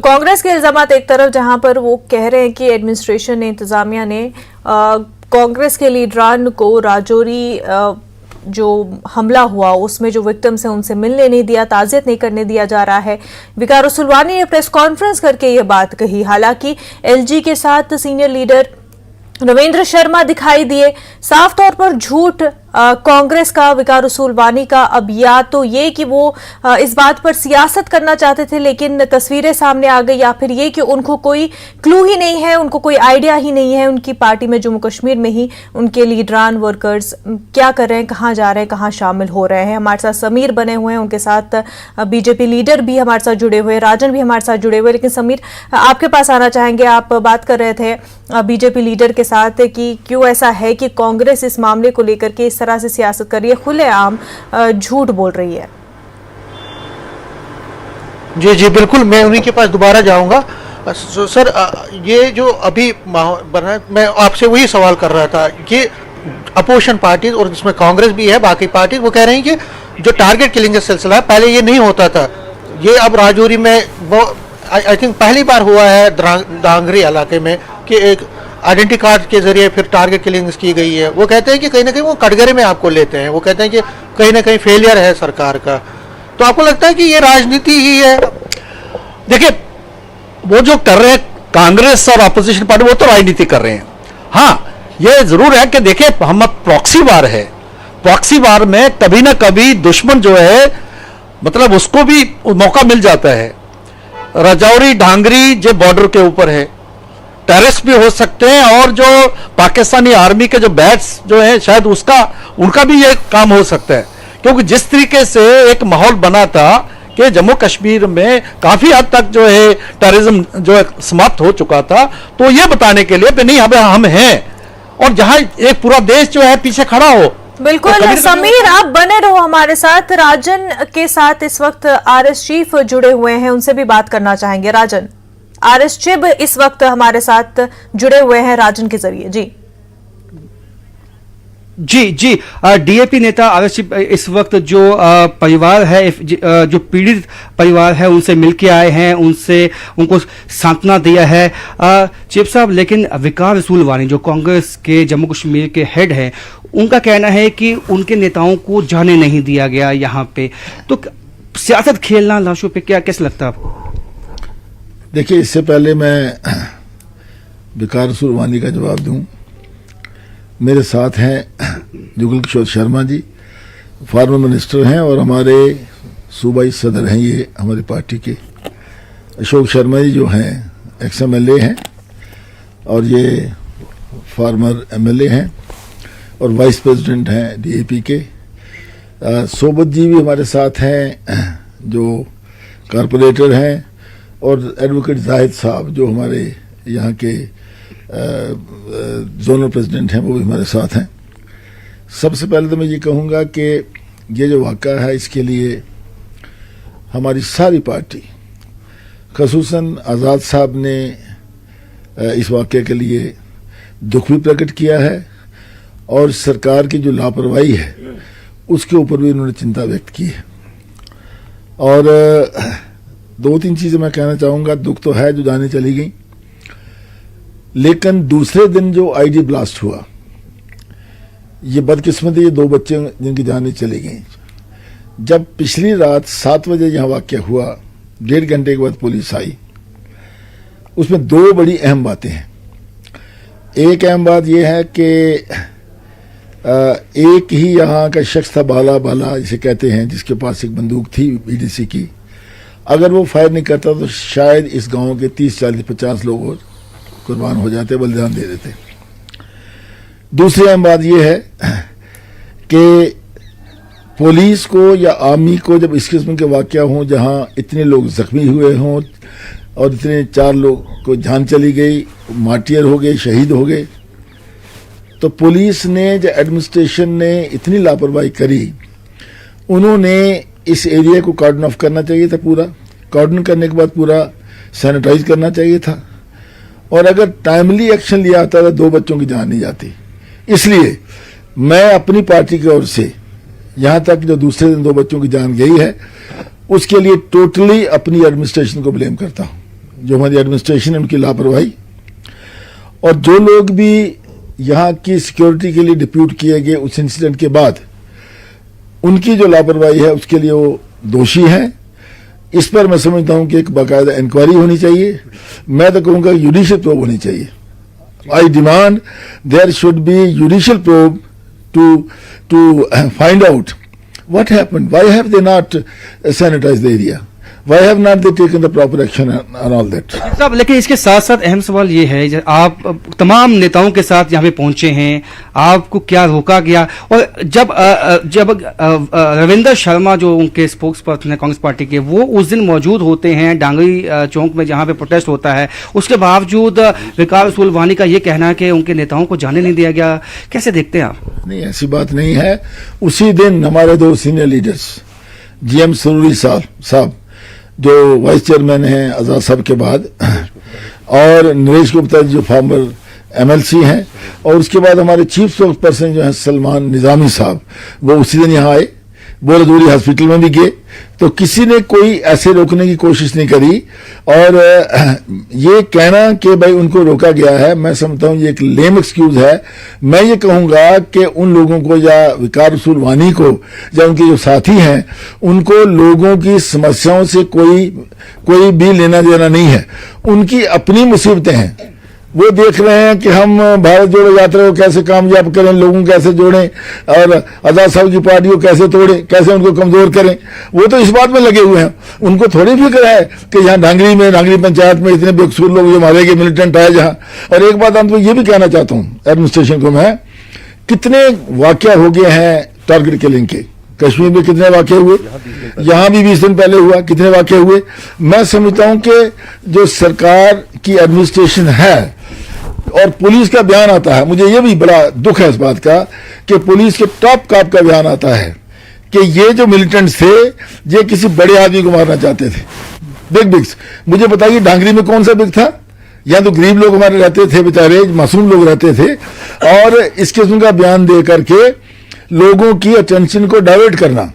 कांग्रेस के इल्जामात एक तरफ जहां पर वो कह रहे हैं कि एडमिनिस्ट्रेशन ने, इंतजामिया ने कांग्रेस के लीडरान को राजौरी जो हमला हुआ उसमें जो विक्टिम्स हैं उनसे मिलने नहीं दिया, ताज़ियत नहीं करने दिया जा रहा है। विकार रसूलवानी ने प्रेस कॉन्फ्रेंस करके ये बात कही। हालांकि एलजी के साथ सीनियर लीडर रविंद्र शर्मा दिखाई दिए। साफ तौर पर झूठ कांग्रेस का, विकार रसूलवानी का। अब या तो ये कि वो इस बात पर सियासत करना चाहते थे लेकिन तस्वीरें सामने आ गई, या फिर ये कि उनको कोई क्लू ही नहीं है, उनको कोई आइडिया ही नहीं है उनकी पार्टी में जम्मू कश्मीर में ही उनके लीडरान वर्कर्स क्या कर रहे हैं, कहाँ जा रहे हैं, कहाँ शामिल हो रहे हैं। हमारे साथ समीर बने हुए हैं, उनके साथ बीजेपी लीडर भी हमारे साथ जुड़े हुए, राजन भी हमारे साथ जुड़े हुए। लेकिन समीर, आपके पास आना चाहेंगे। आप बात कर रहे थे बीजेपी लीडर के साथ कि क्यों ऐसा है कि कांग्रेस इस मामले को लेकर के इस तरह से सियासत कर रही है, खुलेआम झूठ बोल रही है। जी जी बिल्कुल, मैं उन्हीं के पास दोबारा जाऊंगा। सर, ये जो अभी बना, मैं आपसे वही सवाल कर रहा था कि अपोजिशन पार्टी और जिसमें कांग्रेस भी है, बाकी पार्टी, वो कह रही हैं कि जो टारगेट किलिंग का सिलसिला है पहले ये नहीं होता था, ये अब राजौरी में वो आई थिंक पहली बार हुआ है डांगरी इलाके में कि एक आइडेंटिटी कार्ड के जरिए फिर टारगेट किलिंग्स की गई है। वो कहते हैं कि कहीं ना कहीं वो कटघरे में आपको लेते हैं, वो कहते हैं कि कहीं ना कहीं फेलियर है सरकार का। तो आपको लगता है कि ये राजनीति ही है? देखिए, वो जो कर रहे हैं कांग्रेस और अपोजिशन पार्टी, वो तो राजनीति कर रहे हैं। हाँ, ये जरूर है कि देखिए, हम प्रॉक्सी वार है, प्रॉक्सी वार में कभी ना कभी दुश्मन जो है मतलब उसको भी मौका मिल जाता है। राजौरी ढांगरी जो बॉर्डर के ऊपर है, टेररिस्ट भी हो सकते हैं, और जो पाकिस्तानी आर्मी के जो बैट्स जो है शायद उनका भी ये काम हो सकता है। क्योंकि जिस तरीके से एक माहौल बना था कि जम्मू कश्मीर में काफी हद तक जो है टेररिज्म जो है समाप्त हो चुका था, तो ये बताने के लिए नहीं अब हम हैं, और जहां एक पूरा देश जो है पीछे खड़ा हो। बिल्कुल। तो समीर, आप बने रहो हमारे साथ। राजन के साथ इस वक्त आरएस चीफ जुड़े हुए हैं, उनसे भी बात करना चाहेंगे। राजन, आरएस चीफ इस वक्त हमारे साथ जुड़े हुए हैं राजन के जरिए। जी जी जी डीएपी नेता आरएस चीफ इस वक्त जो परिवार है, जो पीड़ित परिवार है, उनसे मिलके आए हैं, उनको सांत्वना दिया है चीफ साहब। लेकिन विकार रसूलवानी जो कांग्रेस के जम्मू कश्मीर के हेड हैं, उनका कहना है कि उनके नेताओं को जाने नहीं दिया गया यहाँ पे। तो सियासत खेलना लाशों पे, क्या कैसे लगता है आपको? देखिए, इससे पहले मैं विकार रसूलवानी का जवाब दूं, मेरे साथ हैं जुगल किशोर शर्मा जी, फॉर्मर मिनिस्टर हैं और हमारे सूबाई सदर हैं ये हमारी पार्टी के। अशोक शर्मा जी जो हैं एक्स एमएलए हैं और ये फॉर्मर एमएलए हैं और वाइस प्रेसिडेंट हैं डीएपी के। सोबत जी भी हमारे साथ हैं जो कारपोरेटर हैं, और एडवोकेट जाहिद साहब जो हमारे यहाँ के जोनल प्रेसिडेंट हैं, वो भी हमारे साथ हैं। सबसे पहले तो मैं ये कहूँगा कि ये जो वाक़ा है इसके लिए हमारी सारी पार्टी, ख़ुसूसन आज़ाद साहब ने इस वाक़े के लिए दुख भी प्रकट किया है, और सरकार की जो लापरवाही है उसके ऊपर भी उन्होंने चिंता व्यक्त की है। और दो तीन चीज़ें मैं कहना चाहूँगा। दुख तो है जो जाने चली गई, लेकिन दूसरे दिन जो आईडी ब्लास्ट हुआ, ये बदकिस्मती, ये दो बच्चे जिनकी जानें चली गई। जब पिछली रात 7 बजे यहाँ वाक़या हुआ, 1.5 घंटे के बाद पुलिस आई, उसमें दो बड़ी अहम बातें हैं। एक अहम बात यह है कि एक ही यहाँ का शख्स था, बाला जिसे कहते हैं, जिसके पास एक बंदूक थी बीडीसी की। अगर वो फायर नहीं करता तो शायद इस गांव के 30, 40, 50 लोग कुर्बान हो जाते, बलिदान दे देते। दूसरी अहम बात यह है कि पुलिस को या आर्मी को जब इस किस्म के वाक़या हों जहां इतने लोग जख्मी हुए हों और इतने 4 लोग को जान चली गई, मार्टियर हो गए, शहीद हो गए, तो पुलिस ने, जो एडमिनिस्ट्रेशन ने इतनी लापरवाही करी, उन्होंने इस एरिया को कार्डन ऑफ करना चाहिए था। पूरा कार्डन करने के बाद पूरा सैनिटाइज करना चाहिए था, और अगर टाइमली एक्शन लिया जाता तो 2 बच्चों की जान नहीं जाती। इसलिए मैं अपनी पार्टी की ओर से यहाँ तक जो दूसरे दिन 2 बच्चों की जान गई है उसके लिए टोटली अपनी एडमिनिस्ट्रेशन को ब्लेम करता हूँ। जो हमारी एडमिनिस्ट्रेशन है उनकी लापरवाही, और जो लोग भी यहाँ की सिक्योरिटी के लिए डिप्यूट किए गए उस इंसिडेंट के बाद उनकी जो लापरवाही है उसके लिए वो दोषी हैं। इस पर मैं समझता हूं कि एक बाकायदा इंक्वायरी होनी चाहिए। मैं तो कहूंगा जुडिशियल प्रोब होनी चाहिए। I demand there should be judicial probe to find out what happened, why have they not sanitized the area, why have not they taken the proper action and all that। साहब, लेकिन इसके साथ साथ अहम सवाल ये है, आप तमाम नेताओं के साथ यहाँ पे पहुंचे हैं, आपको क्या रोका गया? और जब रविंदर शर्मा जो उनके स्पोक्स पर्सन है कांग्रेस पार्टी के, वो उस दिन मौजूद होते हैं डांगरी चौक में जहाँ पे प्रोटेस्ट होता है, उसके बावजूद विकास रसूलवानी का ये कहना है कि उनके नेताओं को जाने नहीं दिया गया, कैसे देखते हैं आप? नहीं, ऐसी बात नहीं है। उसी दिन हमारे दो सीनियर लीडर्स GM सरूरी साहब जो वाइस चेयरमैन हैं आजाद साहब के बाद, और नरेश गुप्ता जो फॉर्मर MLC हैं, और उसके बाद हमारे चीफ स्पोक्स पर्सन जो हैं सलमान निजामी साहब, वो उसी दिन यहाँ आए, बोरादूरी हॉस्पिटल में भी गए। तो किसी ने कोई ऐसे रोकने की कोशिश नहीं करी। और ये कहना कि भाई उनको रोका गया है, मैं समझता हूँ ये एक लेम एक्सक्यूज है। मैं ये कहूंगा कि उन लोगों को या विकास रसूलवानी को या उनके जो साथी हैं उनको लोगों की समस्याओं से कोई भी लेना देना नहीं है। उनकी अपनी मुसीबतें हैं, वो देख रहे हैं कि हम भारत जोड़ो यात्रा को कैसे कामयाब करें, लोगों को कैसे जोड़ें, और आजाद साहब की पार्टी को कैसे तोड़ें, कैसे उनको कमजोर करें। वो तो इस बात में लगे हुए हैं। उनको थोड़ी फिक्र है कि यहाँ डांगरी पंचायत में इतने बेकसूर लोग जो मारे गए, मिलिटेंट आए जहाँ। और एक बात अंत में ये भी कहना चाहता हूँ एडमिनिस्ट्रेशन को, मैं कितने वाकया हो गए हैं टारगेट किलिंग के, कश्मीर में कितने वाकये हुए, यहाँ भी 20 दिन पहले हुआ, कितने वाकये हुए। मैं समझता हूं कि जो सरकार की एडमिनिस्ट्रेशन है और पुलिस का बयान आता है, मुझे ये भी बड़ा दुख है इस बात का कि पुलिस के टॉप काप का बयान आता है कि ये जो मिलिटेंट्स थे ये किसी बड़े आदमी को मारना चाहते थे, बिग्स। मुझे बताइए डांगरी में कौन सा बिग था? यहाँ तो गरीब लोग हमारे रहते थे, बेचारे मासूम लोग रहते थे, और इस किस्म का बयान दे करके लोगों की अटेंशन को डाइवर्ट करना,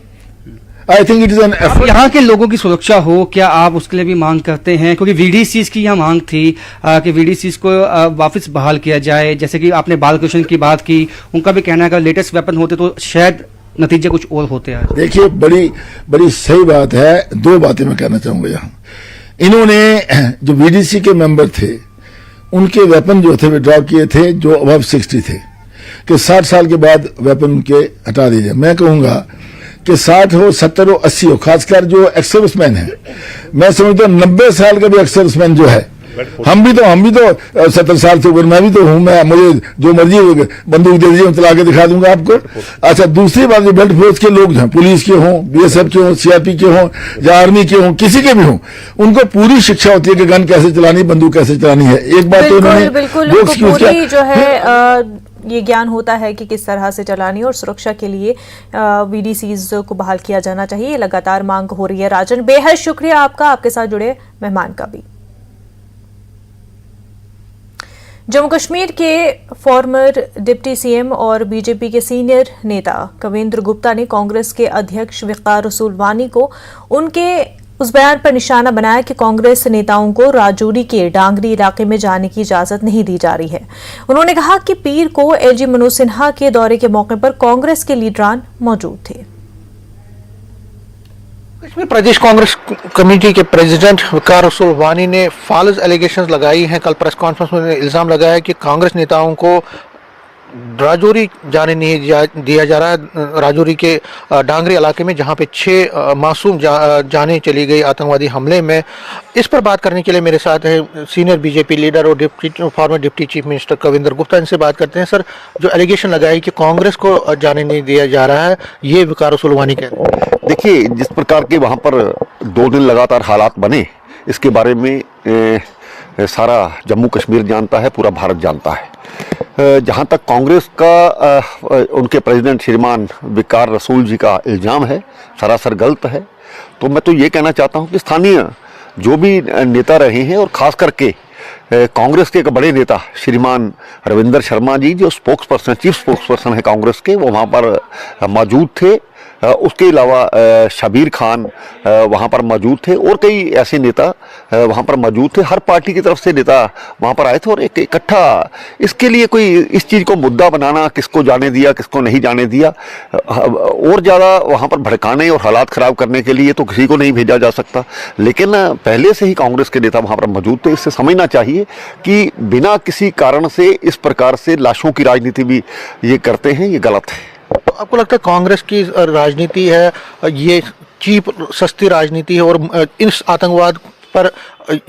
I think it is an effort. यहाँ के लोगों की सुरक्षा हो, क्या आप उसके लिए भी मांग करते हैं? क्योंकि VDCs की यहाँ मांग थी कि VDCs को वापस बहाल किया जाए, जैसे कि आपने बालकृष्ण की बात की, उनका भी कहना है कि लेटेस्ट वेपन होते तो शायद नतीजे कुछ और होते हैं। देखिए, बड़ी सही बात है। दो बातें मैं कहना चाहूंगा यहाँ। इन्होंने जो VDC के मेंबर थे उनके वेपन जो थे विड्रॉ किए थे, जो अबव 60 थे, कि 60 साल के बाद वेपन उनके हटा दीजिए। मैं कहूंगा कि 60 हो, 70 हो, 80 हो, खासकर जो एक्स सर्विसमैन है, मैं समझता हूँ 90 साल का भी एक्स सर्विसमैन जो है, हम भी तो 70 साल से ऊपर मैं भी तो हूं, मुझे जो मर्जी बंदूक दे दीजिए, चला के दिखा दूंगा आपको। अच्छा, दूसरी बात, जो बेल्ट फोर्स के लोग हैं, पुलिस के हों, BSF के हों, CRP के हों या आर्मी के हों, किसी के भी हों, उनको पूरी शिक्षा होती है कि गन कैसे चलानी, बंदूक कैसे चलानी है। एक बात तो उन्होंने पूरी जो है ये ज्ञान होता है कि किस तरह से चलानी, और सुरक्षा के लिए VDCs को बहाल किया जाना चाहिए। ये लगातार मांग हो रही है। राजन, बेहद शुक्रिया आपका, आपके साथ जुड़े मेहमान का भी। जम्मू कश्मीर के फॉर्मर डिप्टी CM और बीजेपी के सीनियर नेता कविंद्र गुप्ता ने कांग्रेस के अध्यक्ष विकास रसूलवानी को उनके उस बयान पर निशाना बनाया कि कांग्रेस नेताओं को राजौरी के डांगरी इलाके में जाने की इजाजत नहीं दी जा रही है। उन्होंने कहा कि पीर को LG मनोज सिन्हा के दौरे के मौके पर कांग्रेस के लीडरान मौजूद थे। कश्मीर प्रदेश कांग्रेस कमेटी के प्रेसिडेंट विकास रसूलवानी ने फॉल्स एलिगेशंस लगाई हैं। कल प्रेस कॉन्फ्रेंस में उन्होंने इल्जाम लगाया कि कांग्रेस नेताओं को राजौरी जाने नहीं दिया जा रहा है। राजौरी के डांगरी इलाके में जहां पे 6 मासूम जाने चली गई आतंकवादी हमले में। इस पर बात करने के लिए मेरे साथ है सीनियर बीजेपी लीडर और former deputy chief minister Kavinder Gupta. इनसे बात करते हैं। सर, जो एलिगेशन लगाई कि कांग्रेस को जाने नहीं दिया जा रहा है, ये विकास रसूलवानी कहते हैं। देखिए, जिस प्रकार के वहाँ पर 2 दिन लगातार हालात बने, इसके बारे में सारा जम्मू कश्मीर जानता है, पूरा भारत जानता है। जहाँ तक कांग्रेस का उनके प्रेसिडेंट श्रीमान विकास रसूल जी का इल्ज़ाम है, सरासर गलत है। तो मैं तो ये कहना चाहता हूँ कि स्थानीय जो भी नेता रहे हैं, और ख़ास करके कांग्रेस के एक बड़े नेता श्रीमान रविंदर शर्मा जी, जो चीफ स्पोक्स पर्सन है कांग्रेस के, वो वहाँ पर मौजूद थे। उसके अलावा शबीर खान वहाँ पर मौजूद थे, और कई ऐसे नेता वहाँ पर मौजूद थे, हर पार्टी की तरफ से नेता वहाँ पर आए थे और एक इकट्ठा इसके लिए कोई इस चीज़ को मुद्दा बनाना, किसको जाने दिया किसको नहीं जाने दिया, और ज़्यादा वहाँ पर भड़काने और हालात ख़राब करने के लिए तो किसी को नहीं भेजा जा सकता। लेकिन पहले से ही कांग्रेस के नेता वहाँ पर मौजूद थे। इससे समझना चाहिए कि बिना किसी कारण से इस प्रकार से लाशों की राजनीति भी ये करते हैं, ये गलत है। तो आपको लगता है कांग्रेस की राजनीति है ये चीप सस्ती राजनीति है और इस आतंकवाद पर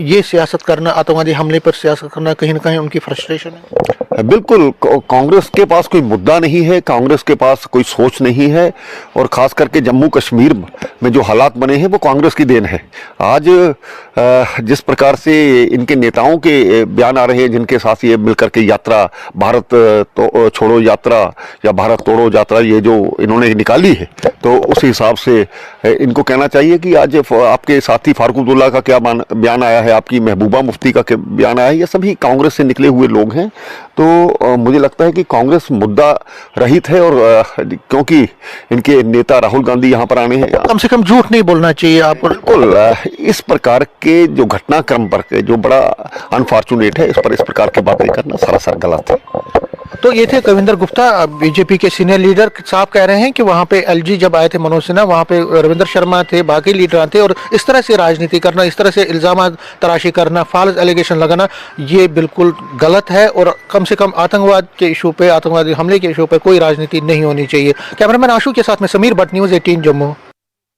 ये सियासत करना, आतंकवादी हमले पर सियासत करना कहीं ना कहीं उनकी फ्रस्ट्रेशन है? बिल्कुल, कांग्रेस के पास कोई मुद्दा नहीं है, कांग्रेस के पास कोई सोच नहीं है, और खास करके जम्मू कश्मीर में जो हालात बने हैं वो कांग्रेस की देन है। आज जिस प्रकार से इनके नेताओं के बयान आ रहे हैं, जिनके साथ ये मिलकर के यात्रा, भारत तो छोड़ो यात्रा या भारत तोड़ो यात्रा ये जो इन्होंने निकाली है, तो उस हिसाब से इनको कहना चाहिए कि आज आपके साथी फारूक अब्दुल्ला का क्या बयान आया है, आपकी महबूबा मुफ्ती का क्या बयान आया है, ये सभी कांग्रेस से निकले हुए लोग हैं। तो मुझे लगता है कि कांग्रेस मुद्दा रहित है, और क्योंकि इनके नेता राहुल गांधी यहाँ पर आने हैं, कम से कम झूठ नहीं बोलना चाहिए आपको। बिल्कुल इस प्रकार के जो घटनाक्रम पर जो बड़ा अनफॉर्चुनेट है, इस पर इस प्रकार की बातें करना सरासर गलत है। तो ये थे कविंदर गुप्ता, बीजेपी के सीनियर लीडर साहब कह रहे हैं कि वहाँ पे एलजी जब आए थे मनोज सिन्हा, वहाँ पे रविंद्र शर्मा थे, बाकी लीडर थे, और इस तरह से राजनीति करना, इस तरह से इल्जाम तराशी करना, फॉल्स एलिगेशन लगाना, ये बिल्कुल गलत है। और कम से कम आतंकवाद के इशू पे, आतंकवादी हमले के इशू पे कोई राजनीति नहीं होनी चाहिए। कैमरामैन आशु के साथ में समीर भट्ट, न्यूज़ 18 जम्मू।